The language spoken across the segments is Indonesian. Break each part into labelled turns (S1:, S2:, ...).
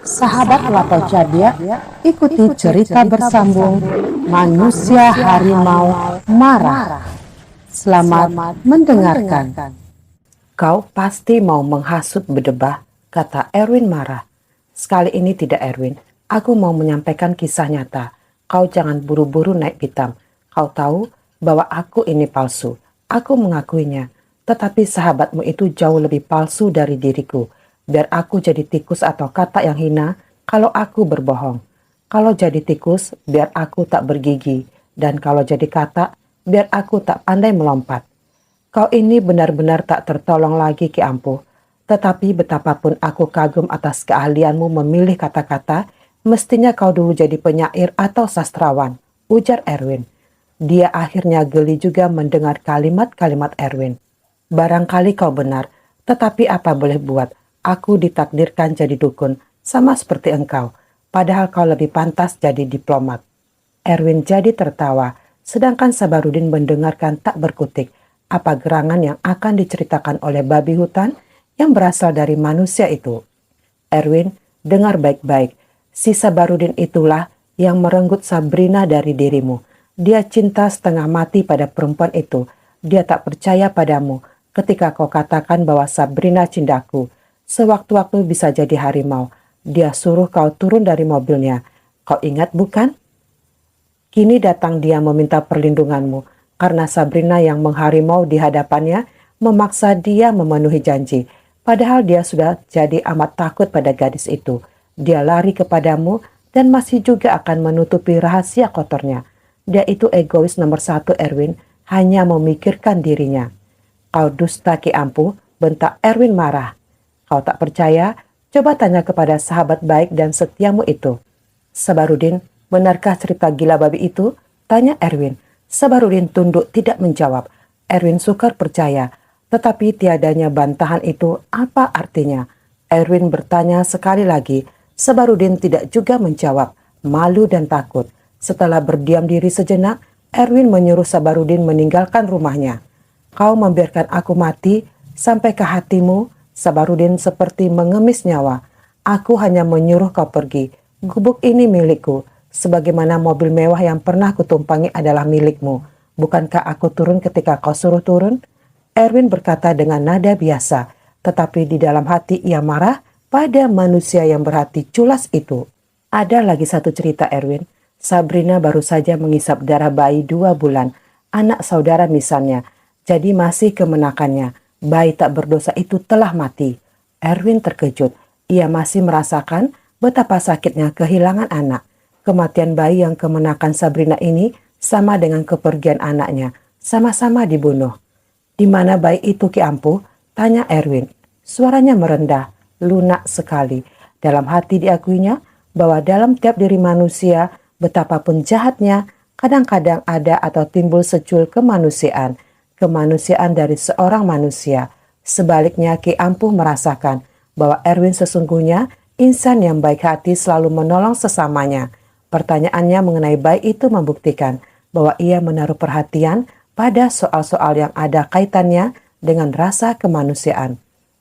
S1: Sahabat Lato Cadia, ikuti cerita bersambung Manusia Harimau Marah. Selamat mendengarkan.
S2: Kau pasti mau menghasut berdebah, kata Erwin marah. Sekali ini tidak Erwin, aku mau menyampaikan kisah nyata. Kau jangan buru-buru naik pitam. Kau tahu bahwa aku ini palsu. Aku mengakuinya. Tetapi sahabatmu itu jauh lebih palsu dari diriku. Biar aku jadi tikus atau kata yang hina kalau aku berbohong. Kalau jadi tikus, biar aku tak bergigi. Dan kalau jadi kata, biar aku tak pandai melompat. Kau ini benar-benar tak tertolong lagi, Ki Ampuh. Tetapi betapapun aku kagum atas keahlianmu memilih kata-kata, mestinya kau dulu jadi penyair atau sastrawan, ujar Erwin. Dia akhirnya geli juga mendengar kalimat-kalimat Erwin. Barangkali kau benar, tetapi apa boleh buat, aku ditakdirkan jadi dukun, sama seperti engkau, padahal kau lebih pantas jadi diplomat. Erwin jadi tertawa, sedangkan Sabarudin mendengarkan tak berkutik apa gerangan yang akan diceritakan oleh babi hutan yang berasal dari manusia itu. Erwin, dengar baik-baik, si Sabarudin itulah yang merenggut Sabrina dari dirimu. Dia cinta setengah mati pada perempuan itu. Dia tak percaya padamu ketika kau katakan bahwa Sabrina cindaku. Sewaktu-waktu bisa jadi harimau. Dia suruh kau turun dari mobilnya. Kau ingat bukan? Kini datang dia meminta perlindunganmu karena Sabrina yang mengharimau di hadapannya memaksa dia memenuhi janji. Padahal dia sudah jadi amat takut pada gadis itu. Dia lari kepadamu dan masih juga akan menutupi rahasia kotornya. Dia itu egois nomor satu, Erwin, hanya memikirkan dirinya. Kau dusta, Ki Ampuh, bentak Erwin marah. Kau tak percaya? Coba tanya kepada sahabat baik dan setiamu itu. Sabarudin, benarkah cerita gila babi itu? Tanya Erwin. Sabarudin tunduk tidak menjawab. Erwin sukar percaya. Tetapi tiadanya bantahan itu apa artinya? Erwin bertanya sekali lagi. Sabarudin tidak juga menjawab. Malu dan takut. Setelah berdiam diri sejenak, Erwin menyuruh Sabarudin meninggalkan rumahnya. Kau membiarkan aku mati sampai ke hatimu? Sabarudin seperti mengemis nyawa. Aku hanya menyuruh kau pergi. Gubuk ini milikku, sebagaimana mobil mewah yang pernah kutumpangi adalah milikmu. Bukankah aku turun ketika kau suruh turun? Erwin berkata dengan nada biasa, tetapi di dalam hati ia marah pada manusia yang berhati culas itu. Ada lagi satu cerita, Erwin. Sabrina baru saja mengisap darah bayi 2 bulan, anak saudara misalnya, jadi masih kemenakannya. Bayi tak berdosa itu telah mati. Erwin terkejut. Ia masih merasakan betapa sakitnya kehilangan anak. Kematian bayi yang kemenakan Sabrina ini sama dengan kepergian anaknya. Sama-sama dibunuh. Di mana bayi itu, Ki Ampuh? Tanya Erwin. Suaranya merendah, lunak sekali. Dalam hati diakuinya bahwa dalam tiap diri manusia, betapapun jahatnya, kadang-kadang ada atau timbul secul kemanusiaan. Kemanusiaan dari seorang manusia. Sebaliknya Ki Ampuh merasakan bahwa Erwin sesungguhnya insan yang baik hati selalu menolong sesamanya. Pertanyaannya mengenai bayi itu membuktikan bahwa ia menaruh perhatian pada soal-soal yang ada kaitannya dengan rasa kemanusiaan.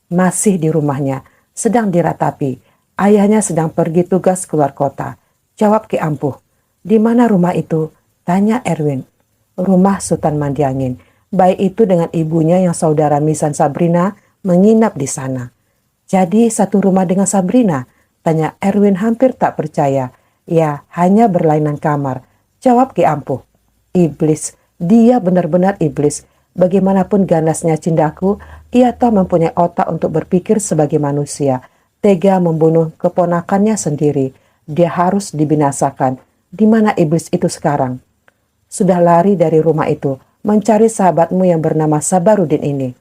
S2: Masih di rumahnya, sedang diratapi. Ayahnya sedang pergi tugas keluar kota. Jawab Ki Ampuh. Di mana rumah itu? Tanya Erwin. Rumah Sultan Mandiangin. Bayi itu dengan ibunya yang saudara misan Sabrina menginap di sana. Jadi satu rumah dengan Sabrina? Tanya Erwin hampir tak percaya. Ya, hanya berlainan kamar. Jawab Ki Ampuh. Iblis, dia benar-benar iblis. Bagaimanapun ganasnya cindaku, ia toh mempunyai otak untuk berpikir sebagai manusia. Tega membunuh keponakannya sendiri. Dia harus dibinasakan. Di mana iblis itu sekarang? Sudah lari dari rumah itu, mencari sahabatmu yang bernama Sabarudin ini.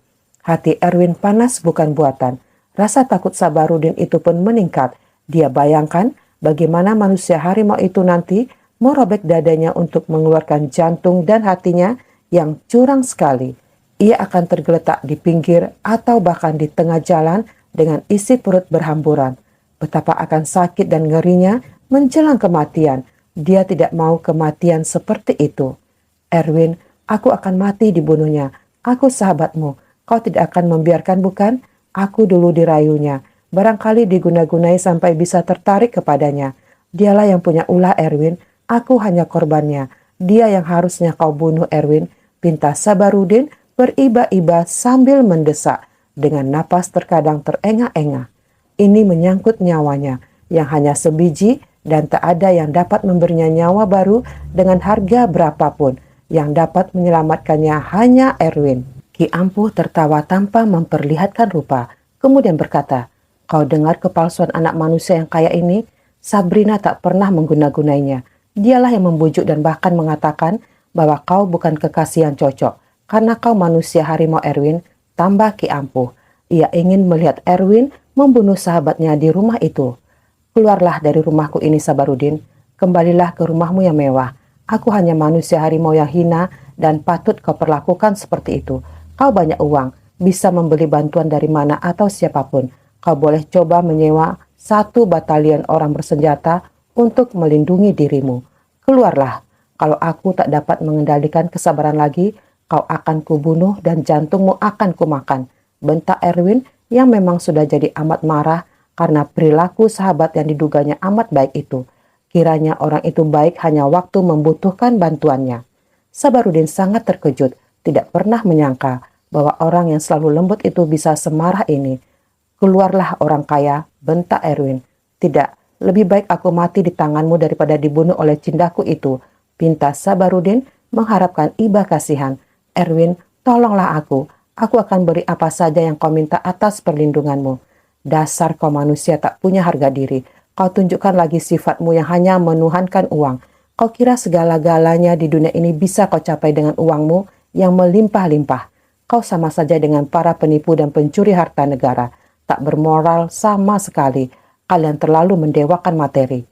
S2: Hati Erwin panas bukan buatan. Rasa takut Sabarudin itu pun meningkat. Dia bayangkan bagaimana manusia harimau itu nanti merobek dadanya untuk mengeluarkan jantung dan hatinya yang curang sekali. Ia akan tergeletak di pinggir atau bahkan di tengah jalan dengan isi perut berhamburan. Betapa akan sakit dan ngerinya menjelang kematian. Dia tidak mau kematian seperti itu. Erwin, aku akan mati dibunuhnya. Aku sahabatmu. Kau tidak akan membiarkan bukan? Aku dulu dirayunya. Barangkali diguna-gunai sampai bisa tertarik kepadanya. Dialah yang punya ulah, Erwin. Aku hanya korbannya. Dia yang harusnya kau bunuh, Erwin. Pinta Sabarudin beriba-iba sambil mendesak dengan napas terkadang terengah-engah. Ini menyangkut nyawanya yang hanya sebiji dan tak ada yang dapat memberinya nyawa baru dengan harga berapapun. Yang dapat menyelamatkannya hanya Erwin. Ki Ampuh tertawa tanpa memperlihatkan rupa, kemudian berkata, "Kau dengar kepalsuan anak manusia yang kaya ini? Sabrina tak pernah mengguna-gunainya. Dialah yang membujuk dan bahkan mengatakan bahwa kau bukan kekasih yang cocok. Karena kau manusia harimau, Erwin." Tambah Ki Ampuh. Ia ingin melihat Erwin membunuh sahabatnya di rumah itu. "Keluarlah dari rumahku ini, Sabarudin. Kembalilah ke rumahmu yang mewah. Aku hanya manusia harimau yang hina dan patut kau perlakukan seperti itu. Kau banyak uang, bisa membeli bantuan dari mana atau siapapun. Kau boleh coba menyewa 1 batalion orang bersenjata untuk melindungi dirimu. Keluarlah. Kalau aku tak dapat mengendalikan kesabaran lagi, kau akan kubunuh dan jantungmu akan kumakan," bentak Erwin yang memang sudah jadi amat marah karena perilaku sahabat yang diduganya amat baik itu. Kiranya orang itu baik hanya waktu membutuhkan bantuannya. Sabarudin sangat terkejut, tidak pernah menyangka bahwa orang yang selalu lembut itu bisa semarah ini. "Keluarlah orang kaya," bentak Erwin. "Tidak, lebih baik aku mati di tanganmu daripada dibunuh oleh cindaku itu," pinta Sabarudin mengharapkan iba kasihan. "Erwin, tolonglah aku. Aku akan beri apa saja yang kau minta atas perlindunganmu." "Dasar kau manusia tak punya harga diri. Kau tunjukkan lagi sifatmu yang hanya menuhankan uang. Kau kira segala-galanya di dunia ini bisa kau capai dengan uangmu yang melimpah-limpah. Kau sama saja dengan para penipu dan pencuri harta negara. Tak bermoral sama sekali. Kalian terlalu mendewakan materi.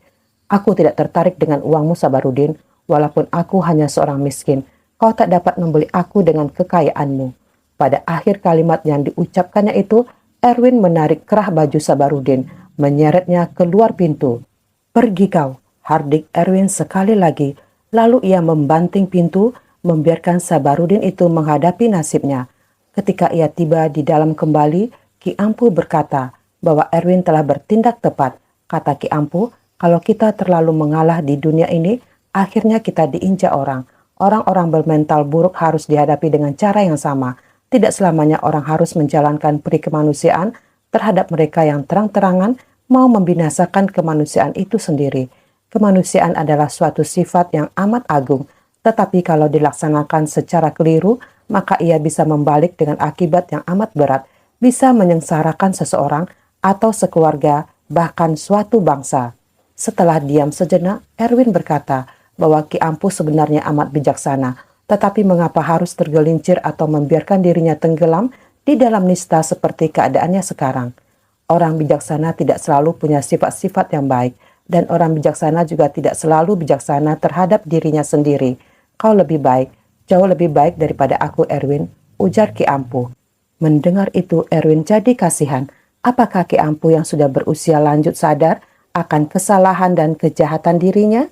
S2: Aku tidak tertarik dengan uangmu, Sabarudin. Walaupun aku hanya seorang miskin, kau tak dapat membeli aku dengan kekayaanmu." Pada akhir kalimat yang diucapkannya itu, Erwin menarik kerah baju Sabarudin, menyeretnya keluar pintu. "Pergi kau," hardik Erwin sekali lagi. Lalu ia membanting pintu, membiarkan Sabarudin itu menghadapi nasibnya. Ketika ia tiba di dalam kembali, Ki Ampuh berkata bahwa Erwin telah bertindak tepat. Kata Ki Ampuh, "Kalau kita terlalu mengalah di dunia ini, akhirnya kita diinjak orang. Orang-orang bermental buruk harus dihadapi dengan cara yang sama. Tidak selamanya orang harus menjalankan peri kemanusiaan terhadap mereka yang terang-terangan mau membinasakan kemanusiaan itu sendiri. Kemanusiaan adalah suatu sifat yang amat agung, tetapi kalau dilaksanakan secara keliru, maka ia bisa membalik dengan akibat yang amat berat, bisa menyengsarakan seseorang atau sekeluarga, bahkan suatu bangsa." Setelah diam sejenak, Erwin berkata bahwa Ki Ampuh sebenarnya amat bijaksana, tetapi mengapa harus tergelincir atau membiarkan dirinya tenggelam di dalam nista seperti keadaannya sekarang? Orang bijaksana tidak selalu punya sifat-sifat yang baik, dan orang bijaksana juga tidak selalu bijaksana terhadap dirinya sendiri. "Kau lebih baik, jauh lebih baik daripada aku, Erwin," ujar Ki Ampuh. Mendengar itu, Erwin jadi kasihan. Apakah Ki Ampuh yang sudah berusia lanjut sadar akan kesalahan dan kejahatan dirinya?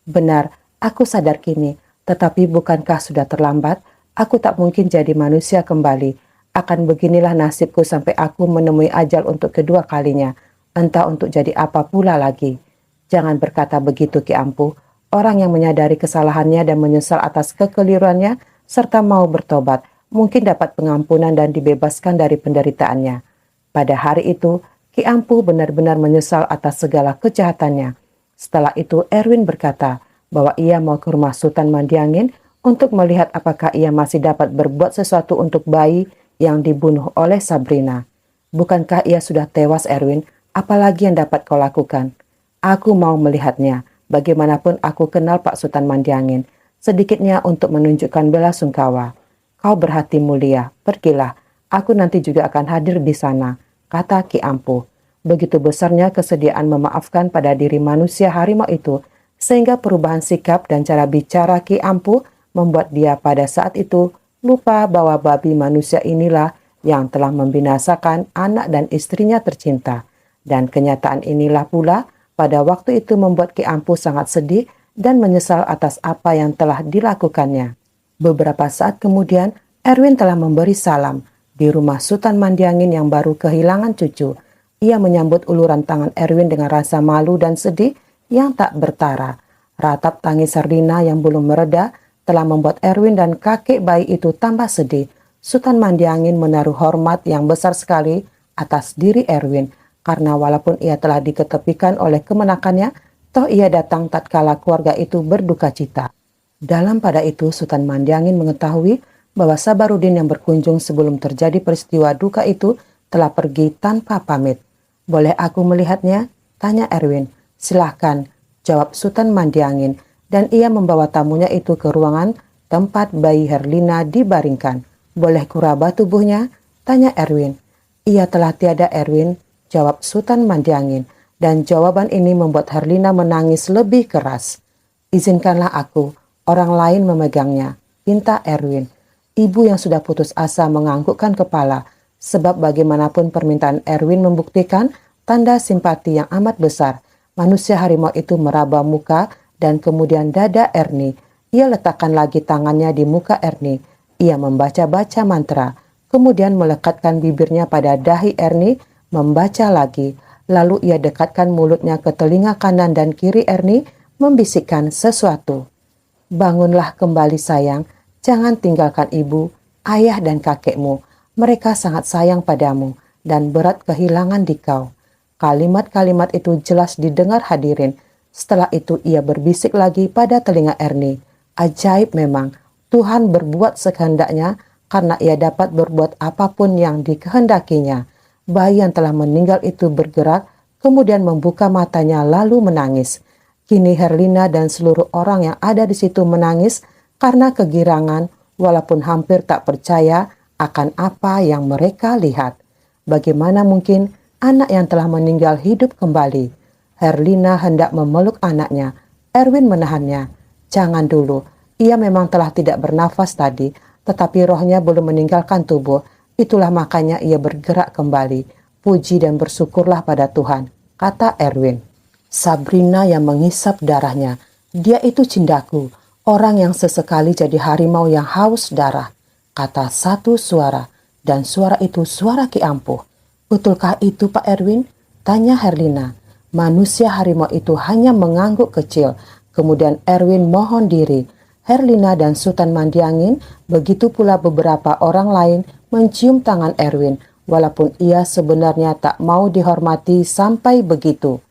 S2: "Benar, aku sadar kini. Tetapi bukankah sudah terlambat? Aku tak mungkin jadi manusia kembali. Akan beginilah nasibku sampai aku menemui ajal untuk kedua kalinya. Entah untuk jadi apa pula lagi." "Jangan berkata begitu, Ki Ampuh. Orang yang menyadari kesalahannya dan menyesal atas kekeliruannya serta mau bertobat, mungkin dapat pengampunan dan dibebaskan dari penderitaannya." Pada hari itu, Ki Ampuh benar-benar menyesal atas segala kejahatannya. Setelah itu, Erwin berkata bahwa ia mau ke rumah Sultan Mandiangin untuk melihat apakah ia masih dapat berbuat sesuatu untuk bayi yang dibunuh oleh Sabrina. "Bukankah ia sudah tewas, Erwin? Apalagi yang dapat kau lakukan?" "Aku mau melihatnya. Bagaimanapun aku kenal Pak Sultan Mandiangin, sedikitnya untuk menunjukkan bela sungkawa." "Kau berhati mulia, pergilah. Aku nanti juga akan hadir di sana," kata Ki Ampuh. Begitu besarnya kesediaan memaafkan pada diri manusia harimau itu, sehingga perubahan sikap dan cara bicara Ki Ampuh membuat dia pada saat itu lupa bahwa babi manusia inilah yang telah membinasakan anak dan istrinya tercinta. Dan kenyataan inilah pula pada waktu itu membuat Ki Ampuh sangat sedih dan menyesal atas apa yang telah dilakukannya. Beberapa saat kemudian, Erwin telah memberi salam di rumah Sultan Mandiangin yang baru kehilangan cucu. Ia menyambut uluran tangan Erwin dengan rasa malu dan sedih yang tak bertara. Ratap tangis Herlina yang belum mereda telah membuat Erwin dan kakek bayi itu tambah sedih. Sultan Mandiangin menaruh hormat yang besar sekali atas diri Erwin, karena walaupun ia telah diketepikan oleh kemenakannya, toh ia datang tatkala keluarga itu berduka cita. Dalam pada itu Sultan Mandiangin mengetahui bahwa Sabarudin yang berkunjung sebelum terjadi peristiwa duka itu telah pergi tanpa pamit. "Boleh aku melihatnya?" tanya Erwin. "Silahkan," jawab Sultan Mandiangin, dan ia membawa tamunya itu ke ruangan tempat bayi Herlina dibaringkan. "Boleh kuraba tubuhnya?" tanya Erwin. "Ia telah tiada, Erwin," jawab Sultan Mandiangin, dan jawaban ini membuat Herlina menangis lebih keras. "Izinkanlah aku, orang lain memegangnya," pinta Erwin. Ibu yang sudah putus asa menganggukkan kepala, sebab bagaimanapun permintaan Erwin membuktikan tanda simpati yang amat besar. Manusia harimau itu meraba muka dan kemudian dada Ernie. Ia letakkan lagi tangannya di muka Ernie. Ia membaca-baca mantra, kemudian melekatkan bibirnya pada dahi Ernie, membaca lagi. Lalu ia dekatkan mulutnya ke telinga kanan dan kiri Ernie, membisikkan sesuatu. "Bangunlah kembali sayang, jangan tinggalkan ibu, ayah dan kakekmu. Mereka sangat sayang padamu dan berat kehilangan dikau." Kalimat-kalimat itu jelas didengar hadirin. Setelah itu ia berbisik lagi pada telinga Ernie. Ajaib memang, Tuhan berbuat sekehendaknya karena ia dapat berbuat apapun yang dikehendakinya. Bayi yang telah meninggal itu bergerak, kemudian membuka matanya lalu menangis. Kini Herlina dan seluruh orang yang ada di situ menangis karena kegirangan, walaupun hampir tak percaya akan apa yang mereka lihat. Bagaimana mungkin anak yang telah meninggal hidup kembali? Herlina hendak memeluk anaknya. Erwin menahannya. "Jangan dulu, ia memang telah tidak bernafas tadi, tetapi rohnya belum meninggalkan tubuh. Itulah makanya ia bergerak kembali. Puji dan bersyukurlah pada Tuhan," kata Erwin. Sabrina yang mengisap darahnya. "Dia itu cindaku, orang yang sesekali jadi harimau yang haus darah," kata satu suara, dan suara itu suara Ki Ampuh. "Betulkah itu Pak Erwin?" tanya Herlina. Manusia harimau itu hanya mengangguk kecil. Kemudian Erwin mohon diri. Herlina dan Sultan Mandiangin, begitu pula beberapa orang lain mencium tangan Erwin, walaupun ia sebenarnya tak mau dihormati sampai begitu.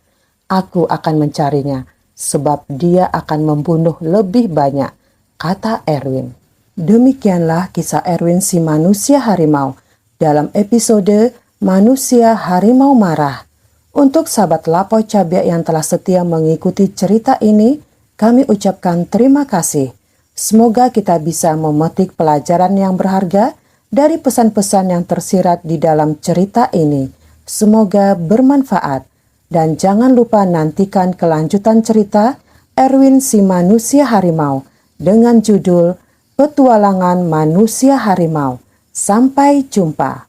S2: "Aku akan mencarinya, sebab dia akan membunuh lebih banyak," kata Erwin. Demikianlah kisah Erwin si manusia harimau dalam episode Manusia Harimau Marah. Untuk sahabat Lapau Cabiak yang telah setia mengikuti cerita ini, kami ucapkan terima kasih. Semoga kita bisa memetik pelajaran yang berharga dari pesan-pesan yang tersirat di dalam cerita ini. Semoga bermanfaat. Dan jangan lupa nantikan kelanjutan cerita Erwin si manusia harimau dengan judul Petualangan Manusia Harimau. Sampai jumpa.